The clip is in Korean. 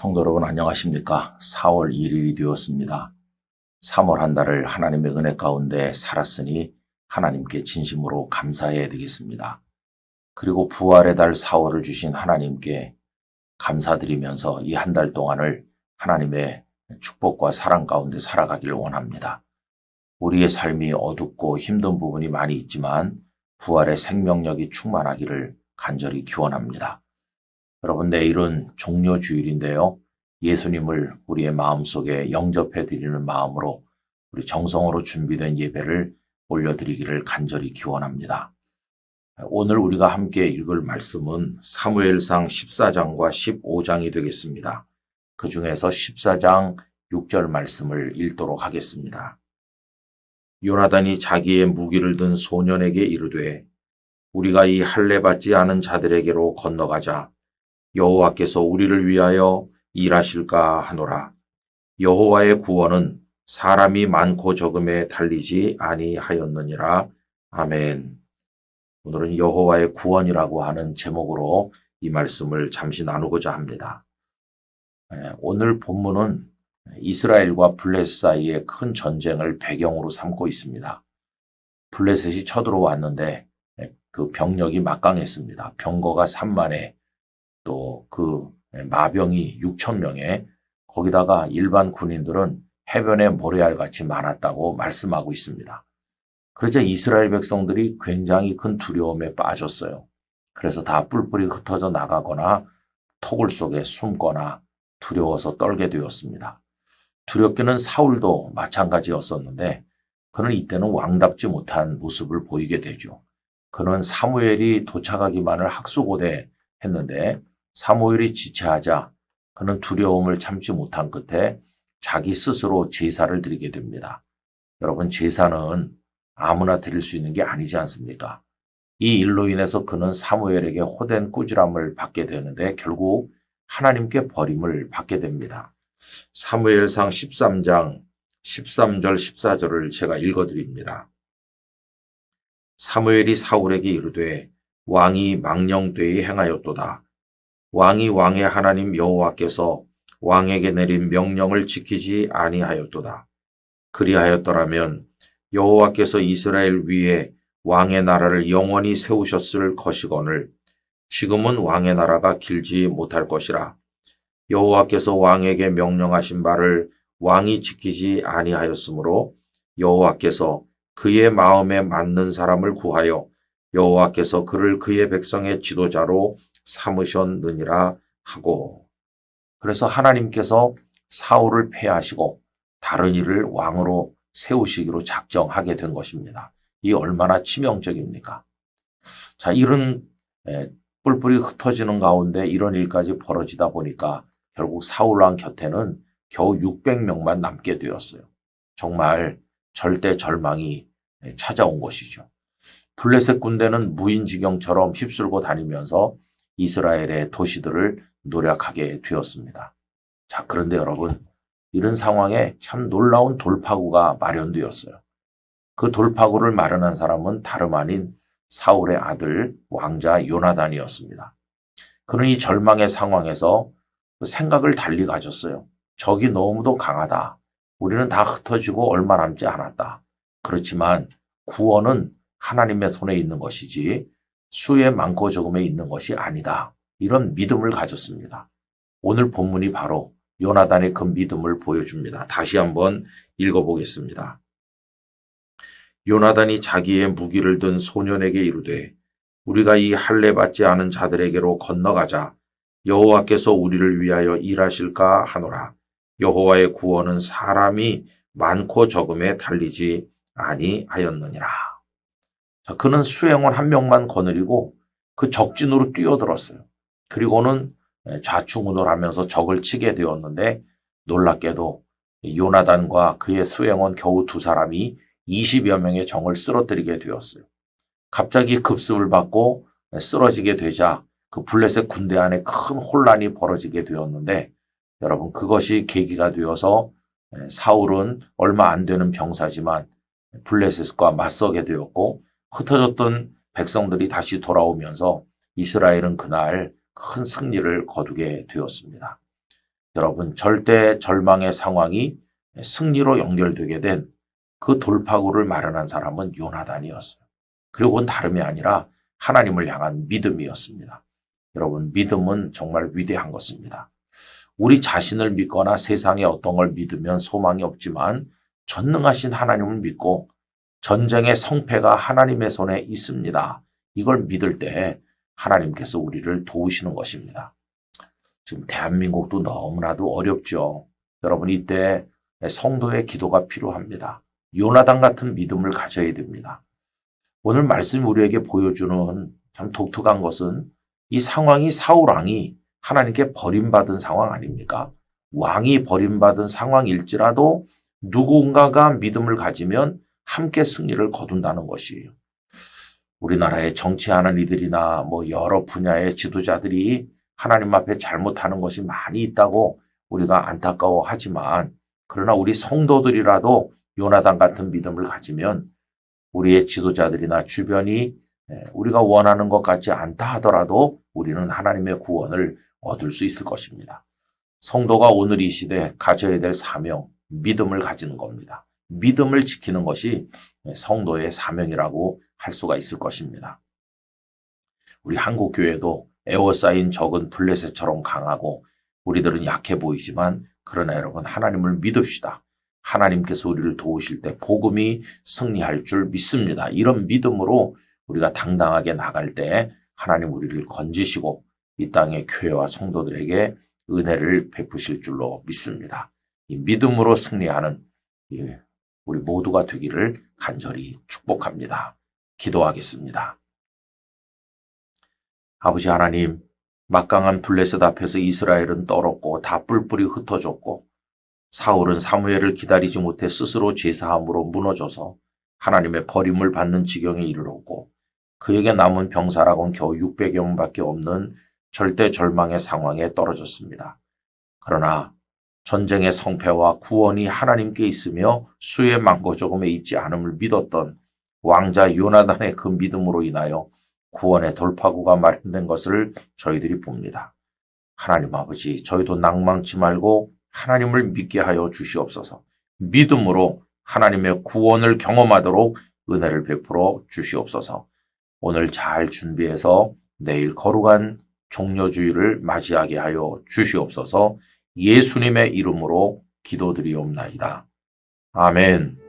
성도 여러분 안녕하십니까? 4월 1일이 되었습니다. 3월 한 달을 하나님의 은혜 가운데 살았으니 하나님께 진심으로 감사해야 되겠습니다. 그리고 부활의 달 4월을 주신 하나님께 감사드리면서 이 한 달 동안을 하나님의 축복과 사랑 가운데 살아가기를 원합니다. 우리의 삶이 어둡고 힘든 부분이 많이 있지만 부활의 생명력이 충만하기를 간절히 기원합니다. 여러분, 내일은 종려주일인데요. 예수님을 우리의 마음속에 영접해 드리는 마음으로 우리 정성으로 준비된 예배를 올려드리기를 간절히 기원합니다. 오늘 우리가 함께 읽을 말씀은 사무엘상 14장과 15장이 되겠습니다. 그 중에서 14장 6절 말씀을 읽도록 하겠습니다. 요나단이 자기의 무기를 든 소년에게 이르되 우리가 이 할례 받지 않은 자들에게로 건너가자. 여호와께서 우리를 위하여 일하실까 하노라. 여호와의 구원은 사람이 많고 적음에 달리지 아니하였느니라. 아멘. 오늘은 여호와의 구원이라고 하는 제목으로 이 말씀을 잠시 나누고자 합니다. 오늘 본문은 이스라엘과 블레셋 사이의 큰 전쟁을 배경으로 삼고 있습니다. 블레셋이 쳐들어왔는데 그 병력이 막강했습니다. 병거가 3만에 또 그 마병이 6,000명에 거기다가 일반 군인들은 해변에 모래알같이 많았다고 말씀하고 있습니다. 그러자 이스라엘 백성들이 굉장히 큰 두려움에 빠졌어요. 그래서 다 뿔뿔이 흩어져 나가거나 토굴 속에 숨거나 두려워서 떨게 되었습니다. 두렵게는 사울도 마찬가지였었는데 그는 이때는 왕답지 못한 모습을 보이게 되죠. 그는 사무엘이 도착하기만을 학수고대 했는데 사무엘이 지체하자 그는 두려움을 참지 못한 끝에 자기 스스로 제사를 드리게 됩니다. 여러분, 제사는 아무나 드릴 수 있는 게 아니지 않습니까? 이 일로 인해서 그는 사무엘에게 호된 꾸지람을 받게 되는데 결국 하나님께 버림을 받게 됩니다. 사무엘상 13장 13절 14절을 제가 읽어드립니다. 사무엘이 사울에게 이르되 왕이 망령되이 행하였도다. 왕이 왕의 하나님 여호와께서 왕에게 내린 명령을 지키지 아니하였도다. 그리하였더라면 여호와께서 이스라엘 위에 왕의 나라를 영원히 세우셨을 것이거늘 지금은 왕의 나라가 길지 못할 것이라. 여호와께서 왕에게 명령하신 바를 왕이 지키지 아니하였으므로 여호와께서 그의 마음에 맞는 사람을 구하여 여호와께서 그를 그의 백성의 지도자로 삼으셨느니라 하고. 그래서 하나님께서 사울을 폐하시고 다른 이를 왕으로 세우시기로 작정하게 된 것입니다. 이 얼마나 치명적입니까? 자, 이런 뿔뿔이 흩어지는 가운데 이런 일까지 벌어지다 보니까 결국 사울왕 곁에는 겨우 600명만 남게 되었어요. 정말 절대 절망이 찾아온 것이죠. 블레셋 군대는 무인지경처럼 휩쓸고 다니면서 이스라엘의 도시들을 노략하게 되었습니다. 자, 그런데 여러분, 이런 상황에 참 놀라운 돌파구가 마련되었어요. 그 돌파구를 마련한 사람은 다름 아닌 사울의 아들 왕자 요나단이었습니다. 그는 이 절망의 상황에서 생각을 달리 가졌어요. 적이 너무도 강하다. 우리는 다 흩어지고 얼마 남지 않았다. 그렇지만 구원은 하나님의 손에 있는 것이지 수의 많고 적음에 있는 것이 아니다. 이런 믿음을 가졌습니다. 오늘 본문이 바로 요나단의 그 믿음을 보여줍니다. 다시 한번 읽어보겠습니다. 요나단이 자기의 무기를 든 소년에게 이르되 우리가 이 할례 받지 않은 자들에게로 건너가자. 여호와께서 우리를 위하여 일하실까 하노라. 여호와의 구원은 사람이 많고 적음에 달리지 아니하였느니라. 자, 그는 수행원 한 명만 거느리고 그 적진으로 뛰어들었어요. 그리고는 좌충우돌하면서 적을 치게 되었는데 놀랍게도 요나단과 그의 수행원 겨우 두 사람이 20여 명의 적을 쓰러뜨리게 되었어요. 갑자기 급습을 받고 쓰러지게 되자 그 블레셋 군대 안에 큰 혼란이 벌어지게 되었는데 여러분, 그것이 계기가 되어서 사울은 얼마 안 되는 병사지만 블레셋과 맞서게 되었고 흩어졌던 백성들이 다시 돌아오면서 이스라엘은 그날 큰 승리를 거두게 되었습니다. 여러분, 절대 절망의 상황이 승리로 연결되게 된 그 돌파구를 마련한 사람은 요나단이었어요. 그리고 그건 다름이 아니라 하나님을 향한 믿음이었습니다. 여러분, 믿음은 정말 위대한 것입니다. 우리 자신을 믿거나 세상의 어떤 걸 믿으면 소망이 없지만 전능하신 하나님을 믿고 전쟁의 성패가 하나님의 손에 있습니다. 이걸 믿을 때 하나님께서 우리를 도우시는 것입니다. 지금 대한민국도 너무나도 어렵죠. 여러분, 이때 성도의 기도가 필요합니다. 요나단 같은 믿음을 가져야 됩니다. 오늘 말씀이 우리에게 보여주는 참 독특한 것은 이 상황이 사울 왕이 하나님께 버림받은 상황 아닙니까? 왕이 버림받은 상황일지라도 누군가가 믿음을 가지면 함께 승리를 거둔다는 것이에요. 우리나라에 정치하는 이들이나 여러 분야의 지도자들이 하나님 앞에 잘못하는 것이 많이 있다고 우리가 안타까워하지만, 그러나 우리 성도들이라도 요나단 같은 믿음을 가지면 우리의 지도자들이나 주변이 우리가 원하는 것 같지 않다 하더라도 우리는 하나님의 구원을 얻을 수 있을 것입니다. 성도가 오늘 이 시대에 가져야 될 사명, 믿음을 가지는 겁니다. 믿음을 지키는 것이 성도의 사명이라고 할 수가 있을 것입니다. 우리 한국교회도 에워싸인 적은 블레셋처럼 강하고 우리들은 약해 보이지만, 그러나 여러분, 하나님을 믿읍시다. 하나님께서 우리를 도우실 때 복음이 승리할 줄 믿습니다. 이런 믿음으로 우리가 당당하게 나갈 때 하나님 우리를 건지시고 이 땅의 교회와 성도들에게 은혜를 베푸실 줄로 믿습니다. 이 믿음으로 승리하는 우리 모두가 되기를 간절히 축복합니다. 기도하겠습니다. 아버지 하나님, 막강한 블레셋 앞에서 이스라엘은 떨었고 다 뿔뿔이 흩어졌고, 사울은 사무엘을 기다리지 못해 스스로 제사함으로 무너져서 하나님의 버림을 받는 지경에 이르렀고, 그에게 남은 병사라고는 겨우 600여 명밖에 없는 절대 절망의 상황에 떨어졌습니다. 그러나 전쟁의 성패와 구원이 하나님께 있으며 수의 망고조금에 있지 않음을 믿었던 왕자 요나단의 그 믿음으로 인하여 구원의 돌파구가 마련된 것을 저희들이 봅니다. 하나님 아버지, 저희도 낭망치 말고 하나님을 믿게 하여 주시옵소서. 믿음으로 하나님의 구원을 경험하도록 은혜를 베풀어 주시옵소서. 오늘 잘 준비해서 내일 거룩한 종려주일을 맞이하게 하여 주시옵소서. 예수님의 이름으로 기도드리옵나이다. 아멘.